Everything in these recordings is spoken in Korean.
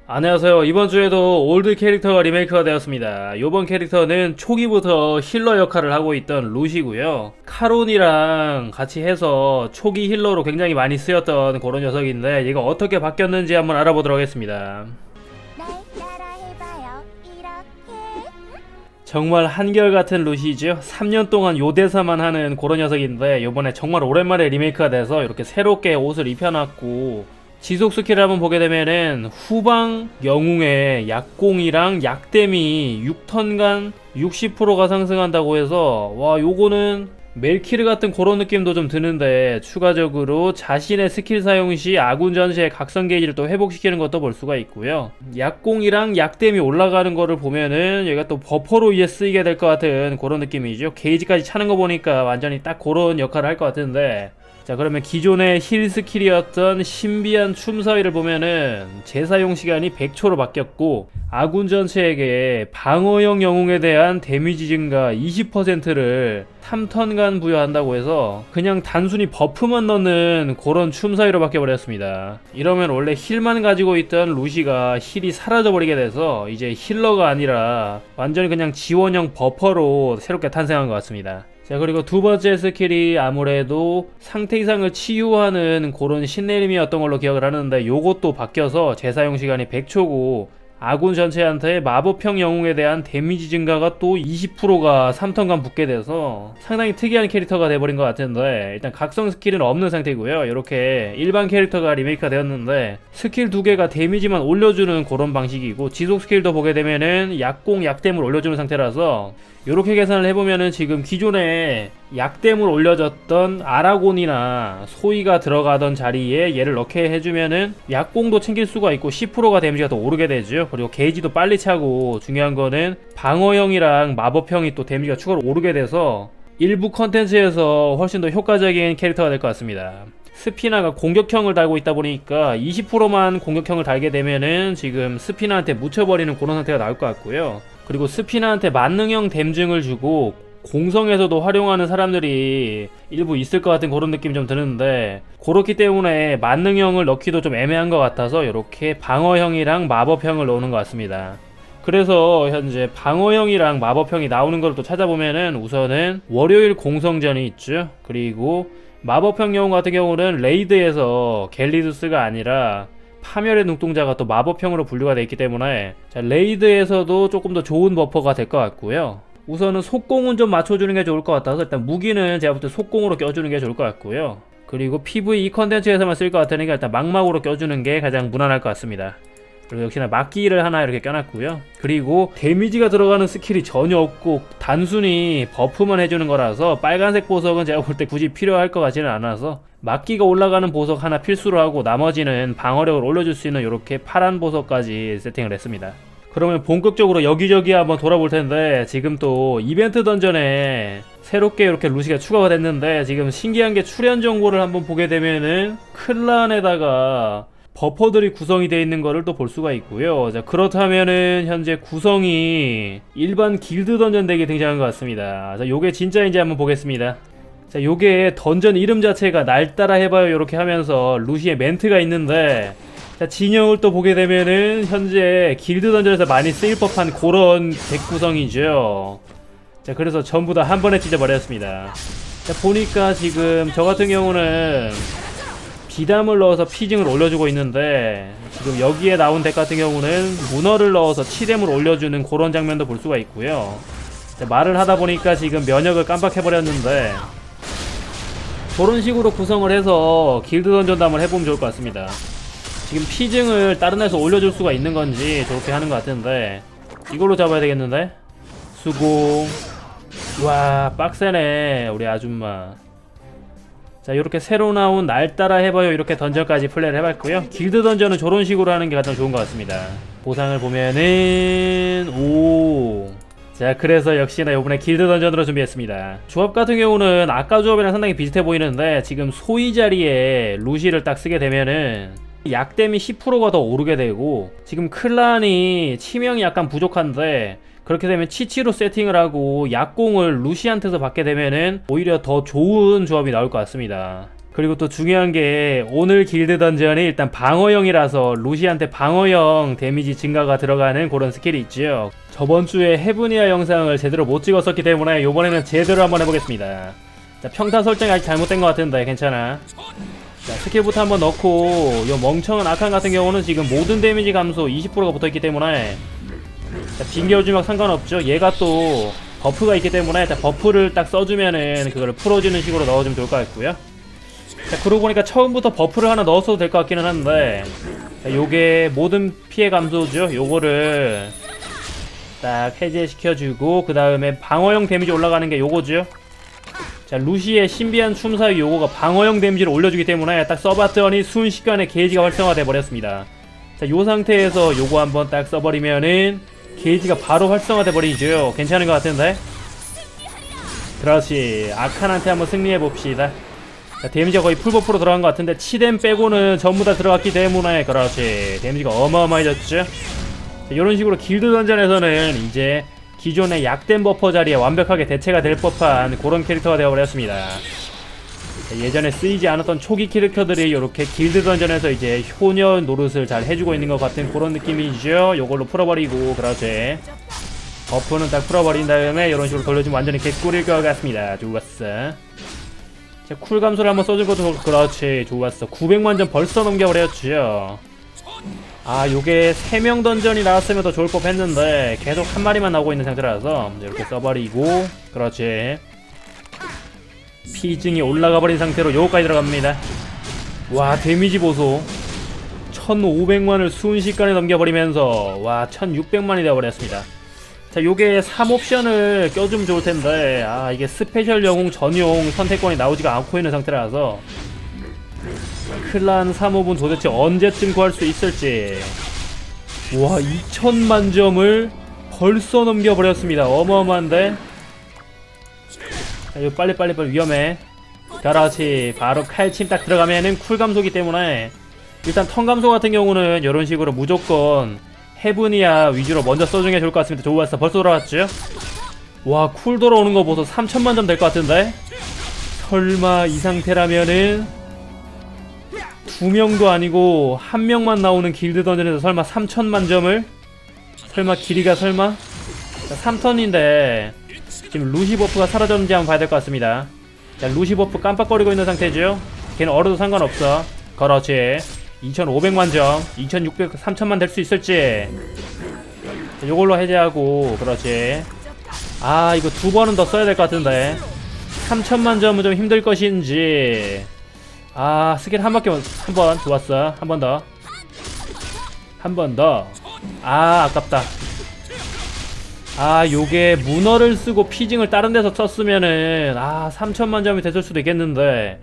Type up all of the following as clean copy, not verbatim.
안녕하세요. 이번 주에도 올드 캐릭터가 리메이크가 되었습니다. 이번 캐릭터는 초기부터 힐러 역할을 하고 있던 루시고요. 카론이랑 같이 해서 초기 힐러로 굉장히 많이 쓰였던 그런 녀석인데 얘가 어떻게 바뀌었는지 한번 알아보도록 하겠습니다. 날 따라해봐요. 이렇게 정말 한결같은 루시죠. 3년 동안 요 대사만 하는 그런 녀석인데 요번에 정말 오랜만에 리메이크가 돼서 이렇게 새롭게 옷을 입혀놨고 지속 스킬을 한번 보게 되면은 후방 영웅의 약공이랑 약댐이 6턴간 60%가 상승한다고 해서 와 요거는 멜키르 같은 그런 느낌도 좀 드는데 추가적으로 자신의 스킬 사용 시 아군 전시의 각성 게이지를 또 회복시키는 것도 볼 수가 있고요. 약공이랑 약댐이 올라가는 거를 보면은 얘가 또 버퍼로 이제 쓰이게 될 것 같은 그런 느낌이죠. 게이지까지 차는 거 보니까 완전히 딱 그런 역할을 할 것 같은데 자 그러면 기존의 힐 스킬이었던 신비한 춤사위를 보면은 재사용 시간이 100초로 바뀌었고 아군 전체에게 방어형 영웅에 대한 데미지 증가 20%를 3턴간 부여한다고 해서 그냥 단순히 버프만 넣는 그런 춤사위로 바뀌어버렸습니다. 이러면 원래 힐만 가지고 있던 루시가 힐이 사라져버리게 돼서 이제 힐러가 아니라 완전히 그냥 지원형 버퍼로 새롭게 탄생한 것 같습니다. 자 그리고 두 번째 스킬이 아무래도 상태 이상을 치유하는 그런 신내림이었던 걸로 기억을 하는데 요것도 바뀌어서 재사용 시간이 100초고 아군 전체한테 마법형 영웅에 대한 데미지 증가가 또 20%가 3턴간 붙게 돼서 상당히 특이한 캐릭터가 돼버린 것 같은데 일단 각성 스킬은 없는 상태고요. 이렇게 일반 캐릭터가 리메이크가 되었는데 스킬 두 개가 데미지만 올려주는 그런 방식이고 지속 스킬도 보게 되면은 약공 약댐을 올려주는 상태라서 이렇게 계산을 해보면은 지금 기존에 약댐을 올려줬던 아라곤이나 소이가 들어가던 자리에 얘를 넣게 해주면은 약공도 챙길 수가 있고 10%가 데미지가 더 오르게 되죠. 그리고 게이지도 빨리 차고 중요한 거는 방어형이랑 마법형이 또 데미지가 추가로 오르게 돼서 일부 컨텐츠에서 훨씬 더 효과적인 캐릭터가 될 것 같습니다. 스피나가 공격형을 달고 있다 보니까 20%만 공격형을 달게 되면은 지금 스피나한테 묻혀버리는 그런 상태가 나올 것 같고요. 그리고 스피나한테 만능형 댐증을 주고 공성에서도 활용하는 사람들이 일부 있을 것 같은 그런 느낌이 좀 드는데 그렇기 때문에 만능형을 넣기도 좀 애매한 것 같아서 이렇게 방어형이랑 마법형을 넣는 것 같습니다. 그래서 현재 방어형이랑 마법형이 나오는 걸 또 찾아보면은 우선은 월요일 공성전이 있죠. 그리고 마법형 영웅 같은 경우는 레이드에서 갤리두스가 아니라 파멸의 눈동자가 또 마법형으로 분류가 되어 있기 때문에 자, 레이드에서도 조금 더 좋은 버퍼가 될 것 같고요. 우선은 속공은 좀 맞춰주는 게 좋을 것 같아서 일단 무기는 제가 볼 때 속공으로 껴주는 게 좋을 것 같고요. 그리고 PVE 컨텐츠에서만 쓸 것 같으니까 일단 망막으로 껴주는 게 가장 무난할 것 같습니다. 그리고 역시나 막기를 하나 이렇게 껴놨고요. 그리고 데미지가 들어가는 스킬이 전혀 없고 단순히 버프만 해주는 거라서 빨간색 보석은 제가 볼 때 굳이 필요할 것 같지는 않아서 막기가 올라가는 보석 하나 필수로 하고 나머지는 방어력을 올려줄 수 있는 이렇게 파란 보석까지 세팅을 했습니다. 그러면 본격적으로 여기저기 한번 돌아볼 텐데 지금 또 이벤트 던전에 새롭게 이렇게 루시가 추가가 됐는데 지금 신기한 게 출연 정보를 한번 보게 되면은 클란에다가 버퍼들이 구성이 되어 있는 거를 또 볼 수가 있고요. 자, 그렇다면은 현재 구성이 일반 길드 던전 덱이 등장한 것 같습니다. 자, 요게 진짜인지 한번 보겠습니다. 자, 요게 던전 이름 자체가 날 따라 해봐요 이렇게 하면서 루시의 멘트가 있는데 자, 진영을 또 보게 되면은 현재 길드 던전에서 많이 쓰일 법한 그런 덱 구성이죠. 자, 그래서 전부 다 한 번에 찢어버렸습니다. 자, 보니까 지금 저 같은 경우는 비담을 넣어서 피징을 올려주고 있는데 지금 여기에 나온 덱 같은 경우는 문어를 넣어서 치뎀을 올려주는 그런 장면도 볼 수가 있고요. 자, 말을 하다 보니까 지금 면역을 깜빡해버렸는데 그런 식으로 구성을 해서 길드 던전도 한번 해보면 좋을 것 같습니다. 지금 피징을 다른 데서 올려줄 수가 있는 건지 저렇게 하는 것 같은데 이걸로 잡아야 되겠는데? 수공. 와 빡세네 우리 아줌마. 자 이렇게 새로 나온 날 따라 해봐요 이렇게 던전까지 플레이를 해봤고요. 길드 던전은 저런 식으로 하는 게 가장 좋은 것 같습니다. 보상을 보면은 자 그래서 역시나 이번에 길드 던전으로 준비했습니다. 조합 같은 경우는 아까 조합이랑 상당히 비슷해 보이는데 지금 소위 자리에 루시를 딱 쓰게 되면은 약댐이 10%가 더 오르게 되고 지금 클란이 치명이 약간 부족한데 그렇게 되면 치치로 세팅을 하고 약공을 루시한테서 받게 되면은 오히려 더 좋은 조합이 나올 것 같습니다. 그리고 또 중요한 게 오늘 길드 던전이 일단 방어형이라서 루시한테 방어형 데미지 증가가 들어가는 그런 스킬이 있지요. 저번 주에 헤브니아 영상을 제대로 못 찍었었기 때문에 이번에는 제대로 한번 해보겠습니다. 자, 평타 설정이 아직 잘못된 것 같은데 괜찮아. 자, 스킬부터 한번 넣고 요 멍청한 아칸 같은 경우는 지금 모든 데미지 감소 20%가 붙어있기 때문에 자, 빙결주막 상관없죠. 얘가 또 버프가 있기 때문에 자, 버프를 딱 써주면은 그거를 풀어주는 식으로 넣어주면 좋을 것 같고요. 자, 그러고 보니까 처음부터 버프를 하나 넣었어도 될 것 같기는 한데 자, 요게 모든 피해 감소죠. 요거를 딱 해제시켜주고 그 다음에 방어형 데미지 올라가는 게 요거죠. 자, 루시의 신비한 춤사위 요거가 방어형 데미지를 올려주기 때문에 딱 써봤더니 순식간에 게이지가 활성화돼 버렸습니다. 자, 요 상태에서 요거 한번 딱 써버리면은 게이지가 바로 활성화돼 버리죠. 괜찮은 것 같은데? 그렇지. 아칸한테 한번 승리해봅시다. 자, 데미지가 거의 풀버프로 들어간 것 같은데 치뎀 빼고는 전부 다 들어갔기 때문에 그렇지. 데미지가 어마어마해졌죠. 자, 요런 식으로 길드 던전에서는 이제 기존의 약된 버퍼 자리에 완벽하게 대체가 될 법한 그런 캐릭터가 되어버렸습니다. 자, 예전에 쓰이지 않았던 초기 캐릭터들이 이렇게 길드 던전에서 이제 효녀 노릇을 잘 해주고 있는 것 같은 그런 느낌이죠. 요걸로 풀어버리고 그렇지. 버프는 딱 풀어버린 다음에 이런 식으로 돌려주면 완전히 개꿀일 것 같습니다. 좋았어. 자, 쿨 감소를 한번 써준 것도 그렇지. 좋았어. 900만 점 벌써 넘겨버렸죠. 아, 요게 3명 던전이 나왔으면 더 좋을 법 했는데 계속 한 마리만 나오고 있는 상태라서 이렇게 써버리고 그렇지. 피증이 올라가 버린 상태로 요거까지 들어갑니다. 와, 데미지 보소. 1500만을 순식간에 넘겨버리면서 와, 1600만이 되어버렸습니다. 자, 요게 3옵션을 껴주면 좋을텐데 아, 이게 스페셜 영웅 전용 선택권이 나오지가 않고 있는 상태라서 클란 3옵은 도대체 언제쯤 구할 수 있을지. 와, 2000만 점을 벌써 넘겨버렸습니다. 어마어마한데. 자, 이거 빨리 위험해. 그렇지. 바로 칼침 딱 들어가면은 쿨 감소기 때문에 일단 턴 감소 같은 경우는 이런 식으로 무조건 헤브니아 위주로 먼저 써주는 게 좋을 것 같습니다. 좋았어. 벌써 돌아왔죠? 와, 쿨 돌아오는 거 보소. 3000만 점 될 것 같은데? 설마 이 상태라면은 2명도 아니고 1명만 나오는 길드 던전에서 설마 3000만 점을? 설마 길이가 설마? 자, 3턴인데 지금 루시 버프가 사라졌는지 한번 봐야 될 것 같습니다. 자, 루시 버프 깜빡거리고 있는 상태죠? 걔는 얼어도 상관없어. 그렇지. 2500만 점, 2600, 3000만 될 수 있을지. 자, 요걸로 해제하고 그렇지. 아, 이거 2번은 더 써야 될 것 같은데 3000만 점은 좀 힘들 것인지. 아, 스킬 한 바퀴만, 한 번 좋았어. 한 번 더. 한 번 더. 아, 아깝다. 아, 요게 문어를 쓰고 피징을 다른 데서 썼으면은 3000만 점이 됐을 수도 있겠는데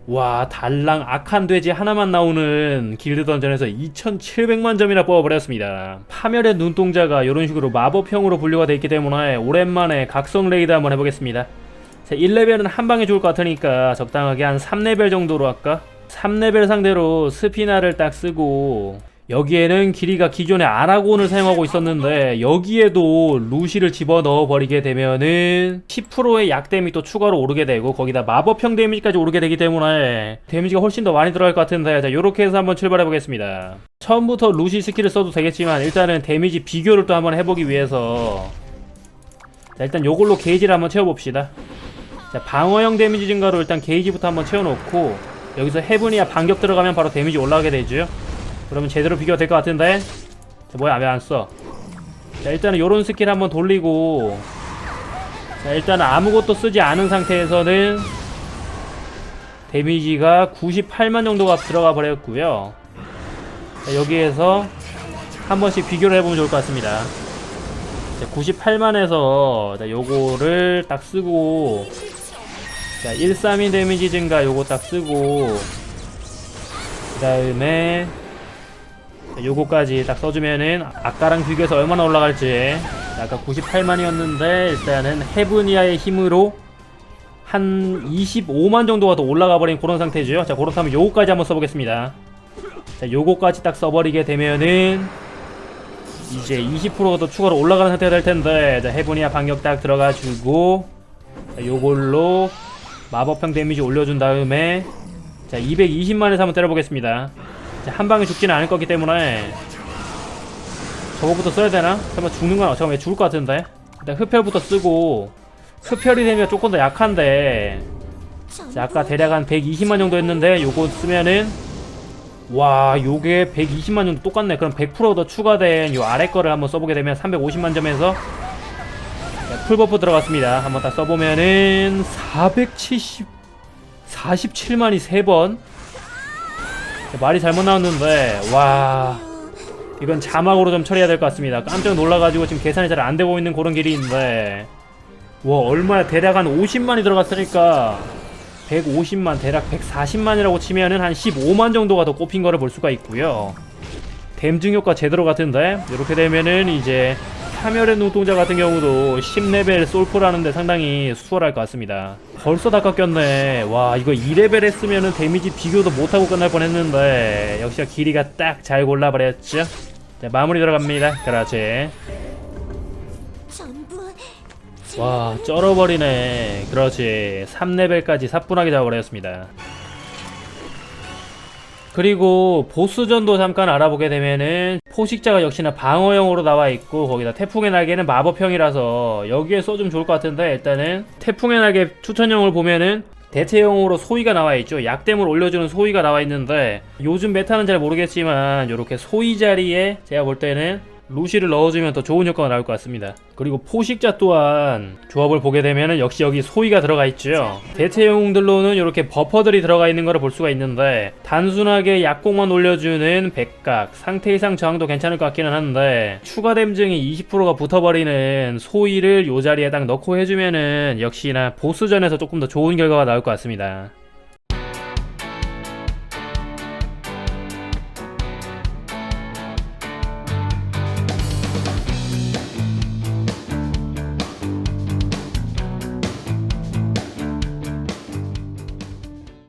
와, 달랑 악한 돼지 하나만 나오는 길드 던전에서 2700만 점이나 뽑아버렸습니다. 파멸의 눈동자가 이런 식으로 마법형으로 분류가 되어 있기 때문에 오랜만에 각성 레이드 한번 해보겠습니다. 자, 1레벨은 한방에 좋을 것 같으니까 적당하게 한 3레벨 정도로 할까? 3레벨 상대로 스피나를 딱 쓰고 여기에는 길이가 기존에 아라곤을 사용하고 있었는데 여기에도 루시를 집어넣어 버리게 되면은 10%의 약댐이 또 추가로 오르게 되고 거기다 마법형 데미지까지 오르게 되기 때문에 데미지가 훨씬 더 많이 들어갈 것 같은데 자, 요렇게 해서 한번 출발해 보겠습니다. 처음부터 루시 스킬을 써도 되겠지만 일단은 데미지 비교를 또 한번 해보기 위해서 자, 일단 요걸로 게이지를 한번 채워봅시다. 자, 방어형 데미지 증가로 일단 게이지부터 한번 채워놓고 여기서 헤브니아 반격 들어가면 바로 데미지 올라가게 되죠. 그러면 제대로 비교가 될 것 같은데. 자, 뭐야, 왜 안 써? 자, 일단은 요런 스킬 한번 돌리고 자, 일단은 아무것도 쓰지 않은 상태에서는 데미지가 98만 정도가 들어가 버렸고요. 자, 여기에서 한 번씩 비교를 해보면 좋을 것 같습니다. 자, 98만에서 자, 요거를 딱 쓰고 자, 132 데미지 증가 요거 딱 쓰고 그 다음에 요거까지 딱 써주면은 아까랑 비교해서 얼마나 올라갈지. 아까 98만이었는데 일단은 헤브니아의 힘으로 한 25만 정도가 더 올라가 버린 그런 상태죠. 자, 그렇다면 요거까지 한번 써보겠습니다. 자, 요거까지 딱 써버리게 되면은 이제 20%가 더 추가로 올라가는 상태가 될 텐데 자, 헤브니아 반격 딱 들어가주고 자, 요걸로 마법형 데미지 올려준 다음에 자 220만에서 한번 때려보겠습니다. 자, 한 방에 죽지는 않을 거기 때문에 저거부터 써야 되나? 설마 죽는 건 잠깐만 죽을 것 같은데. 일단 흡혈부터 쓰고, 흡혈이 되면 조금 더 약한데, 자, 아까 대략 한 120만 정도 했는데 요거 쓰면은 와 요게 120만 정도 똑같네. 그럼 100%더 추가된 요 아래 거를 한번 써보게 되면 350만 점에서 자, 풀버프 들어갔습니다. 한번 딱 써보면은 47만이 3번. 말이 잘못 나왔는데 와 이건 자막으로 좀 처리해야 될 것 같습니다. 깜짝 놀라가지고 지금 계산이 잘 안 되고 있는 그런 길인데, 와 얼마야. 대략 한 50만이 들어갔으니까 150만 대략 140만이라고 치면은 한 15만 정도가 더 꼽힌 거를 볼 수가 있고요. 댐증 효과 제대로 같은데, 이렇게 되면은 이제 파멸의 눈동자 같은 경우도 10레벨 솔프라는데 상당히 수월할 것 같습니다. 벌써 다 깎였네. 와 이거 2레벨 했으면은 데미지 비교도 못하고 끝날 뻔했는데 역시 길이가 딱 잘 골라버렸죠. 자 마무리 들어갑니다. 그렇지. 전부 와 쩔어버리네. 그렇지. 3레벨까지 사뿐하게 잡아버렸습니다. 그리고 보스전도 잠깐 알아보게 되면은 포식자가 역시나 방어형으로 나와있고, 거기다 태풍의 날개는 마법형이라서 여기에 써주면 좋을 것 같은데, 일단은 태풍의 날개 추천형을 보면은 대체형으로 소위가 나와있죠. 약댐을 올려주는 소위가 나와있는데, 요즘 메타는 잘 모르겠지만 요렇게 소위 자리에 제가 볼 때는 루시를 넣어주면 더 좋은 효과가 나올 것 같습니다. 그리고 포식자 또한 조합을 보게 되면 역시 여기 소위가 들어가 있죠. 대체 영웅들로는 이렇게 버퍼들이 들어가 있는 거를 볼 수가 있는데, 단순하게 약공만 올려주는 백각, 상태 이상 저항도 괜찮을 것 같기는 한데, 추가 댐증이 20%가 붙어버리는 소위를 요 자리에 딱 넣고 해주면은 역시나 보스전에서 조금 더 좋은 결과가 나올 것 같습니다.